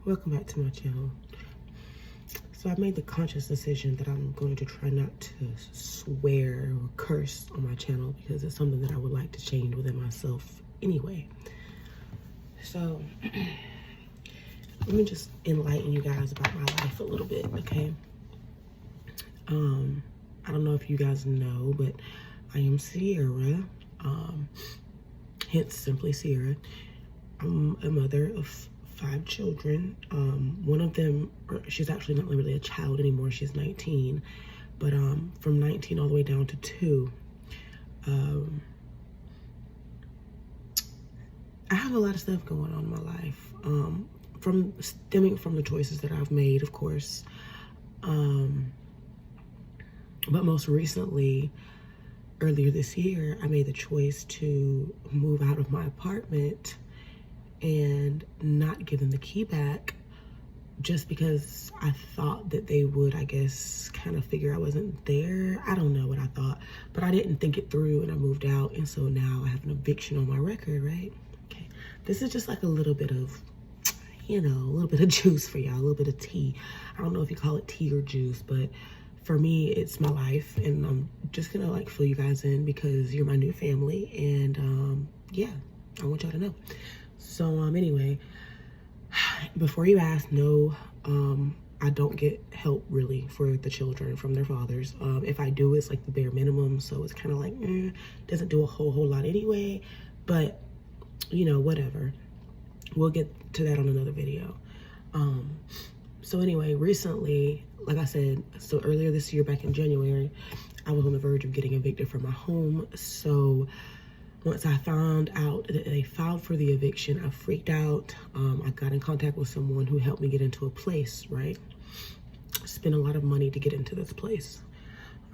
Welcome back to my channel. So I made the conscious decision that I'm going to try not to swear or curse on my channel because it's something that I would like to change within myself anyway. So let me just enlighten you guys about my life a little bit, okay? I don't know if you guys know, but I am Sierra, hence Simply Sierra. I'm a mother of 5 children. One of them, she's actually not really a child anymore. She's 19, but from 19 all the way down to 2. I have a lot of stuff going on in my life, stemming from the choices that I've made, of course. But most recently, earlier this year, I made the choice to move out of my apartment and not give them the key back just because I thought that they would, I guess, kind of figure I wasn't there. I don't know what I thought, but I didn't think it through and I moved out. And so now I have an eviction on my record, right? Okay. This is just like a little bit of, a little bit of juice for y'all, a little bit of tea. I don't know if you call it tea or juice, but for me, it's my life, and I'm just gonna like fill you guys in because you're my new family, and yeah, I want y'all to know. So anyway, before you ask, no, I don't get help really for the children from their fathers. If I do, it's like the bare minimum, so it's kind of like doesn't do a whole lot anyway, but whatever. We'll get to that on another video. So anyway, recently, like I said, so earlier this year, back in January, I was on the verge of getting evicted from my home. So once I found out that they filed for the eviction, I freaked out. I got in contact with someone who helped me get into a place, right? Spent a lot of money to get into this place,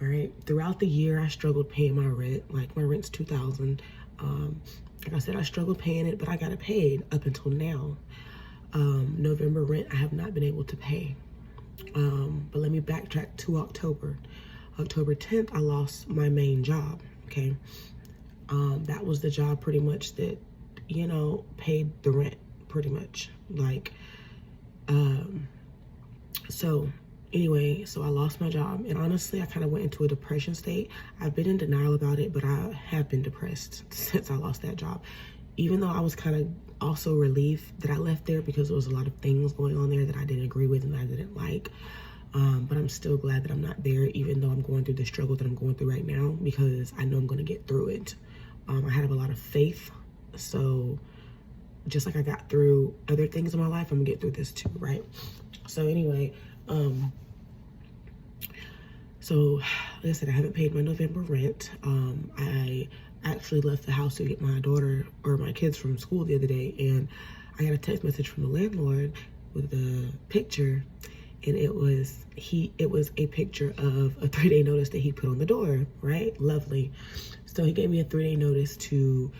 all right? Throughout the year, I struggled paying my rent. Like, my rent's $2,000. Like I said, I struggled paying it, but I got it paid up until now. November rent, I have not been able to pay. But let me backtrack to October. October 10th, I lost my main job, okay? That was the job pretty much that, paid the rent, pretty much. Like, so anyway, so I lost my job, and honestly, I kind of went into a depression state. I've been in denial about it, but I have been depressed since I lost that job. Even though I was kind of also relieved that I left there because there was a lot of things going on there that I didn't agree with and that I didn't like. But I'm still glad that I'm not there, even though I'm going through the struggle that I'm going through right now, because I know I'm going to get through it. I have a lot of faith. So just like I got through other things in my life, I'm gonna get through this too, right? So anyway, so like I said, I haven't paid my November rent. I actually left the house to get my daughter or my kids from school the other day, and I got a text message from the landlord with a picture, and it was a picture of a 3-day notice that he put on the door, right? Lovely. So he gave me a 3-day notice to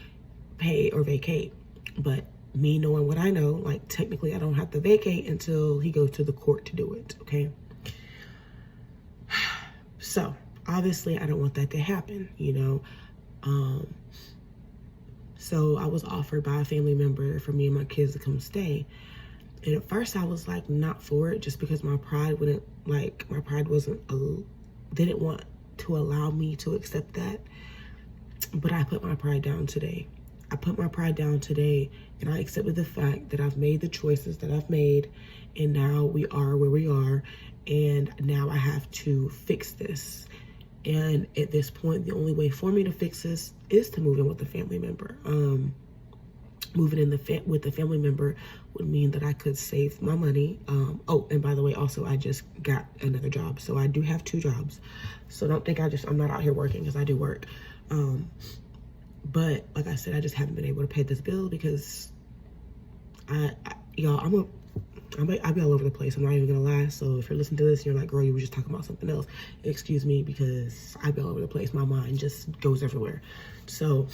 pay or vacate, but me knowing what I know, like technically I don't have to vacate until he goes to the court to do it, okay? So obviously I don't want that to happen, so I was offered by a family member for me and my kids to come stay. And at first I was like not for it, just because my pride didn't want to allow me to accept that. But I put my pride down today. And I accepted the fact that I've made the choices that I've made, and now we are where we are, and now I have to fix this. And at this point, the only way for me to fix this is to move in with a family member. Moving in with the family member would mean that I could save my money. Oh, and by the way, also, I just got another job. So I do have 2 jobs. So don't think I'm not out here working, because I do work. But like I said, I just haven't been able to pay this bill because y'all, I'll be all over the place. I'm not even gonna lie. So if you're listening to this and you're like, girl, you were just talking about something else, excuse me, because I'll be all over the place. My mind just goes everywhere. So,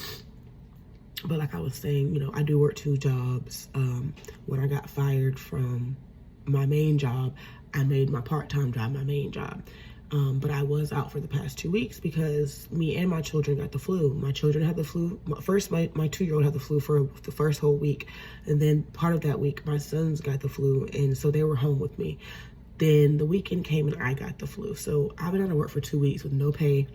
but like I was saying, I do work 2 jobs. When I got fired from my main job, I made my part-time job my main job. But I was out for the past 2 weeks because me and my children got the flu. My children had the flu. First, my 2-year-old had the flu for the first whole week. And then part of that week, my sons got the flu. And so they were home with me. Then the weekend came and I got the flu. So I've been out of work for 2 weeks with no pay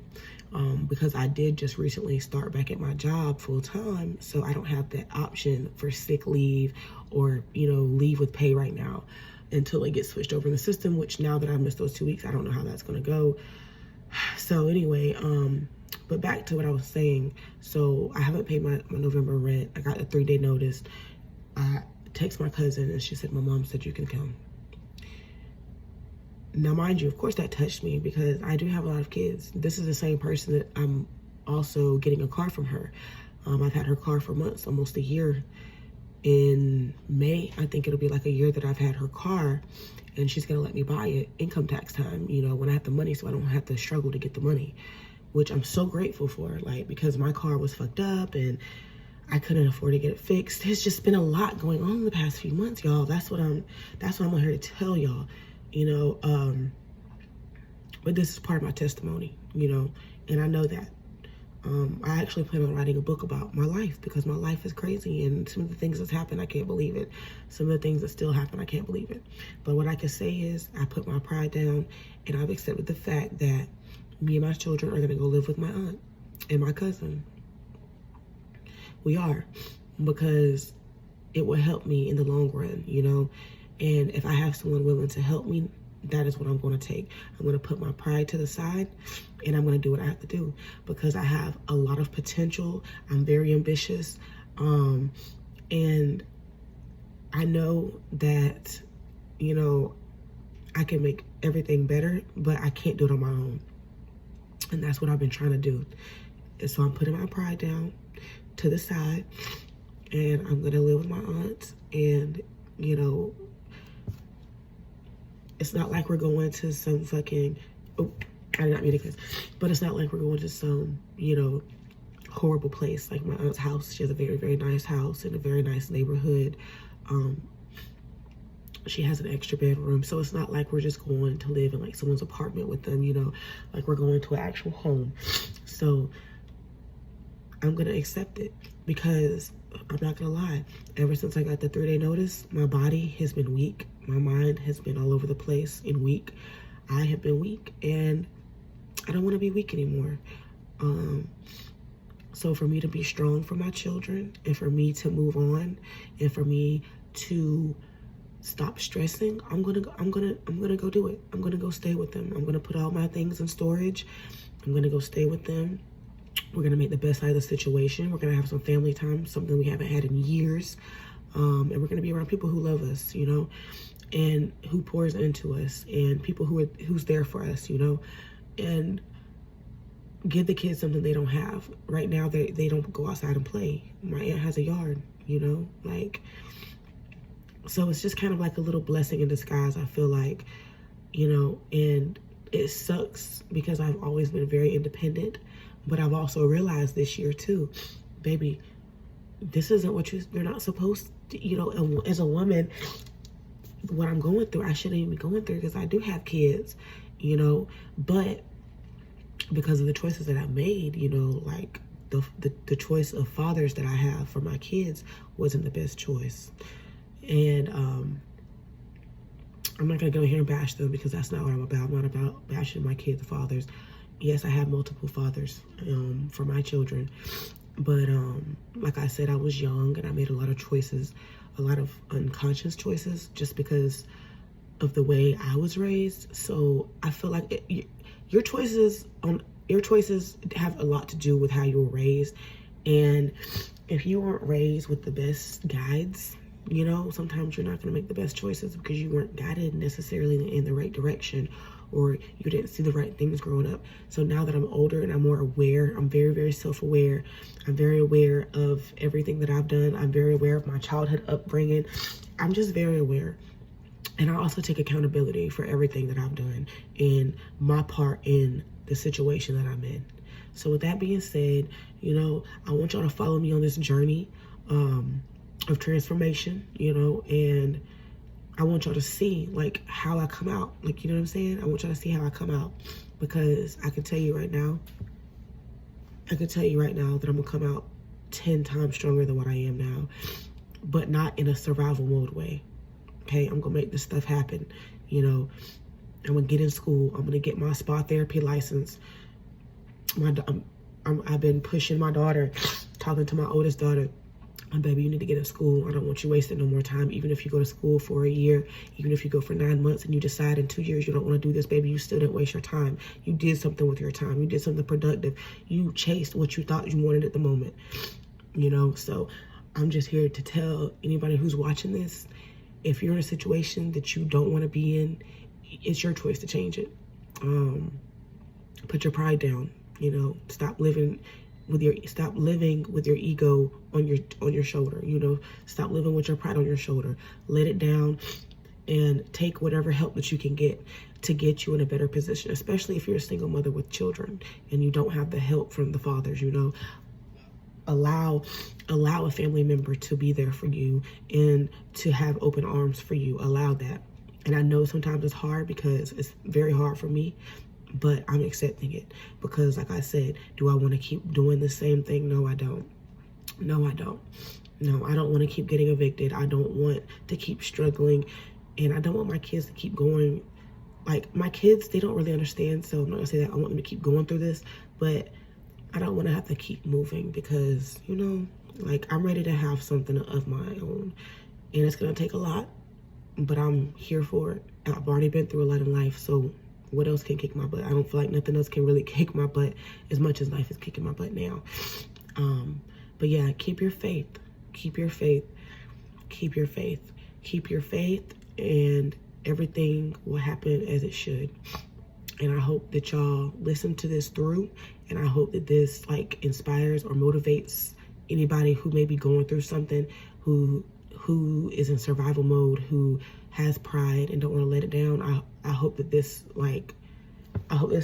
because I did just recently start back at my job full time. So I don't have that option for sick leave or, leave with pay right now until it gets switched over in the system, which now that I missed those 2 weeks, I don't know how that's going to go. So anyway, but back to what I was saying. So I haven't paid my November rent. I got a 3-day notice. I text my cousin and she said, my mom said you can come. Now, mind you, of course that touched me because I do have a lot of kids. This is the same person that I'm also getting a car from her. I've had her car for months, almost a year. In May, I think it'll be like a year that I've had her car, and she's gonna let me buy it income tax time, when I have the money, so I don't have to struggle to get the money, which I'm so grateful for, because my car was fucked up and I couldn't afford to get it fixed. There's just been a lot going on in the past few months, y'all. That's what I'm here to tell y'all, but this is part of my testimony, and I know that. I actually plan on writing a book about my life because my life is crazy and some of the things that's happened, I can't believe it. Some of the things that still happen, I can't believe it. But what I can say is I put my pride down and I've accepted the fact that me and my children are going to go live with my aunt and my cousin. We are, because it will help me in the long run, and if I have someone willing to help me, that is what I'm going to take. I'm going to put my pride to the side and I'm going to do what I have to do because I have a lot of potential. I'm very ambitious. And I know that, I can make everything better, but I can't do it on my own. And that's what I've been trying to do. And so I'm putting my pride down to the side and I'm going to live with my aunts and, it's not like we're going to some fucking, I did not mean to kiss, but it's not like we're going to some, horrible place. Like my aunt's house, she has a very, very nice house in a very nice neighborhood. She has an extra bedroom, so it's not like we're just going to live in like someone's apartment with them, like we're going to an actual home. So I'm gonna accept it because I'm not gonna lie. Ever since I got the 3-day notice, my body has been weak. My mind has been all over the place and weak. I have been weak and I don't want to be weak anymore. So for me to be strong for my children and for me to move on and for me to stop stressing, I'm gonna go do it. I'm gonna go stay with them. I'm gonna put all my things in storage. I'm gonna go stay with them. We're gonna make the best out of the situation. We're gonna have some family time, something we haven't had in years. And we're gonna be around people who love us, and who pours into us and people who's there for us, and give the kids something they don't have. Right now, they don't go outside and play. My aunt has a yard, so it's just kind of like a little blessing in disguise, I feel like, and it sucks because I've always been very independent, but I've also realized this year too, baby, this isn't what you're not supposed to, as a woman, what I'm going through, I shouldn't even be going through because I do have kids, but because of the choices that I made, like the choice of fathers that I have for my kids wasn't the best choice. And I'm not gonna go here and bash them because that's not what I'm about. I'm not about bashing my kids' fathers. Yes, I have multiple fathers for my children, but like I said, I was young and I made a lot of choices, a lot of unconscious choices just because of the way I was raised. So I feel like your choices have a lot to do with how you were raised. And if you weren't raised with the best guides, sometimes you're not going to make the best choices because you weren't guided necessarily in the right direction, or you didn't see the right things growing up. So now that I'm older and I'm more aware, I'm very, very self-aware. I'm very aware of everything that I've done. I'm very aware of my childhood upbringing. I'm just very aware. And I also take accountability for everything that I've done and my part in the situation that I'm in. So with that being said, I want y'all to follow me on this journey of transformation, and I want y'all to see like how I come out. Like, you know what I'm saying? I want y'all to see how I come out. because I can tell you right now that I'm gonna come out 10 times stronger than what I am now, but not in a survival mode way. Okay, I'm gonna make this stuff happen. You know, I'm gonna get in school. I'm gonna get my spa therapy license. I've been pushing my daughter, talking to my oldest daughter. Baby, you need to get in school. I don't want you wasting no more time. Even if you go to school for a year, even if you go for 9 months and you decide in 2 years you don't want to do this, baby, you still didn't waste your time. You did something with your time. You did something productive. You chased what you thought you wanted at the moment. You know, so I'm just here to tell anybody who's watching this, if you're in a situation that you don't want to be in, it's your choice to change it. Put your pride down. You know, stop living with your ego on your shoulder. You know, stop living with your pride on your shoulder. Let it down and take whatever help that you can get to get you in a better position, especially if you're a single mother with children and you don't have the help from the fathers. You know, allow a family member to be there for you and to have open arms for you. Allow that. And I know sometimes it's hard, because it's very hard for me, but I'm accepting it, because like I said, do I want to keep doing the same thing? No, I don't. No, I don't. No, I don't want to keep getting evicted. I don't want to keep struggling, and I don't want my kids to keep going. Like, my kids, they don't really understand, so I'm not gonna say that I want them to keep going through this, but I don't want to have to keep moving, because, you know, like, I'm ready to have something of my own, and it's gonna take a lot, but I'm here for it. I've already been through a lot in life, so what else can kick my butt? I don't feel like nothing else can really kick my butt as much as life is kicking my butt now. But yeah, keep your faith. Keep your faith. Keep your faith. Keep your faith, and everything will happen as it should. And I hope that y'all listen to this through, and I hope that this like inspires or motivates anybody who may be going through something, who is in survival mode, who has pride and don't want to let it down. I hope that this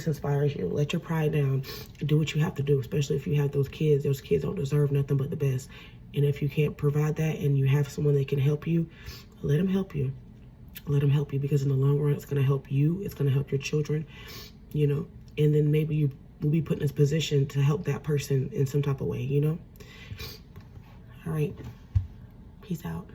inspires you. Let your pride down and do what you have to do, especially if you have those kids. Those kids don't deserve nothing but the best. And if you can't provide that and you have someone that can help you, let them help you. Let them help you, because in the long run, it's going to help you. It's going to help your children, you know, and then maybe you will be put in this position to help that person in some type of way, you know? All right. Peace out.